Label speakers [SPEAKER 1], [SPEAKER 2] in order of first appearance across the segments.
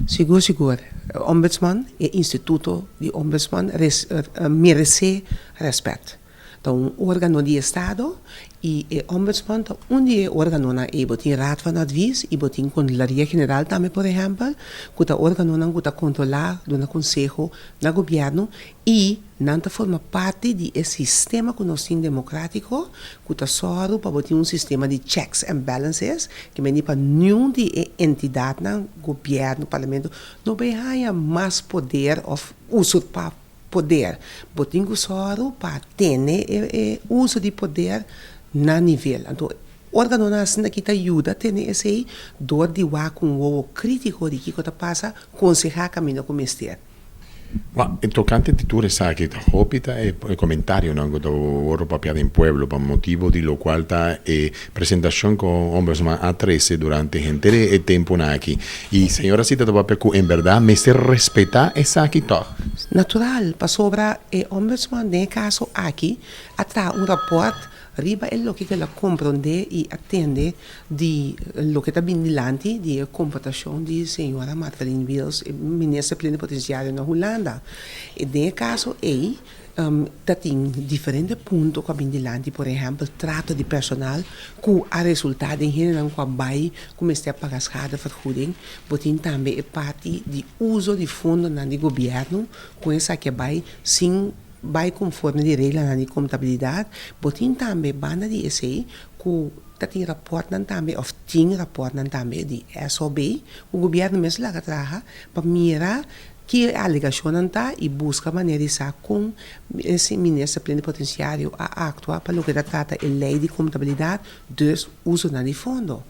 [SPEAKER 1] Seguro, seguro. Ombudsman e instituto de ombudsman merece respeito. Então, um órgão de Estado e o ombudsman, onde é órgão e botem raad van advies, e botem controlaria general também, por exemplo, que o órgão não que controlar do conselho do governo e não forma parte de esse sistema que nós temos democrático, que só para botar sistema de checks and balances, que me para nenhum de entidade, governo, parlamento, não vai ganhar mais poder ou usurpar poder. Botinho só para ter uso de poder na nível. Então, órgão nacional que ajuda a ter esse dor de ar com o crítico de que passa, aconselhar caminho com o mistério.
[SPEAKER 2] Ma toccante di tu sa che hopita e comentario no do oro papiada in pueblo per motivo di lo qual ta e presentación con ombudsman A13 durante gentere e tempo naki y señora cita do papeku en verdad me se respeta esa aquí to
[SPEAKER 1] natural pa sobra e ombudsman ne caso aqui atra un rapport riba è lo che la comprende e attende di lo che sta bindilanti di comportazione di signora Madeleine Wills, ministra plenipotenziaria in Hollanda. E nel caso dat in differenti punti qua bindilanti, per esempio, trato di personale, che ha risultato in genere qua bai, come stia pagare schadevergoeding, botin tambe e parte di uso di fondi del governo, con sa che bai sin vai conforme di regla di contabilità, botin tambe banda di essay ku tati rapport nan tambe of ting rapport nan tambe di SOB, o governo mesmo lá traha para mira que a alegação está e busca maneira de sair com esse ministro plenipotenciário a actuar para o que trata a lei de contabilidade dos uso de fundo.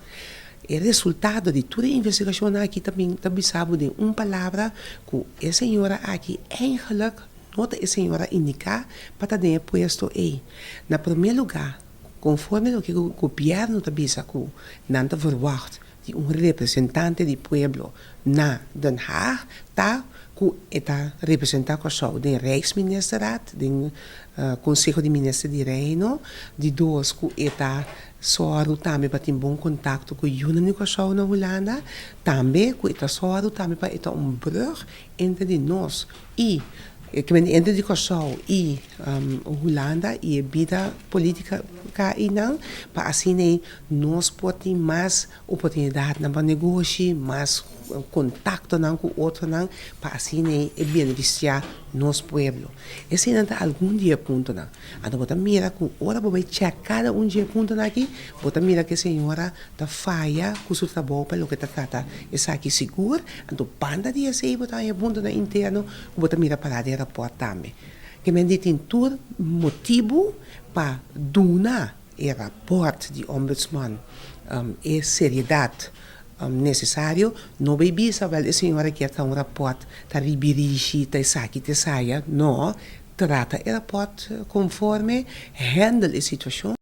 [SPEAKER 1] O resultado de toda a investigação aqui também sabe de uma palavra que a senhora aqui eigenlijk nota a senhora indicar para ter puesto aí. Na primeiro lugar, conforme o que o governo está dizendo, não está verwacht de representante do povo na Den Haag, tá que está representando o de Rijksministerraad, do Conselho de Ministros de Reino, de dois que está só também para ter bom contato com a Unie na Holanda, também que está só também para ter brug entre nós e entre de Kosovo e Holanda e a vida política cá e não, para assim nós podemos mais oportunidade para negócio, mais contato não com outro não, para assim beneficiar nosso povo. Esse não está algum dia ponto não. Então bota mira com hora para checar cada dia ponto aqui, bota mira que a senhora tá falha com o seu trabalho para o que trata. Essa aqui seguro, então banda de esse bota aí ponto na interno, bota mira para de rapport também. Que men dit in todo motivo para donar o rapport de ombudsman e seriedade necessário, não vai saber a senhora que está um rapport, está ribirishi, está saki, está saia, não, trata o rapport conforme handle a situação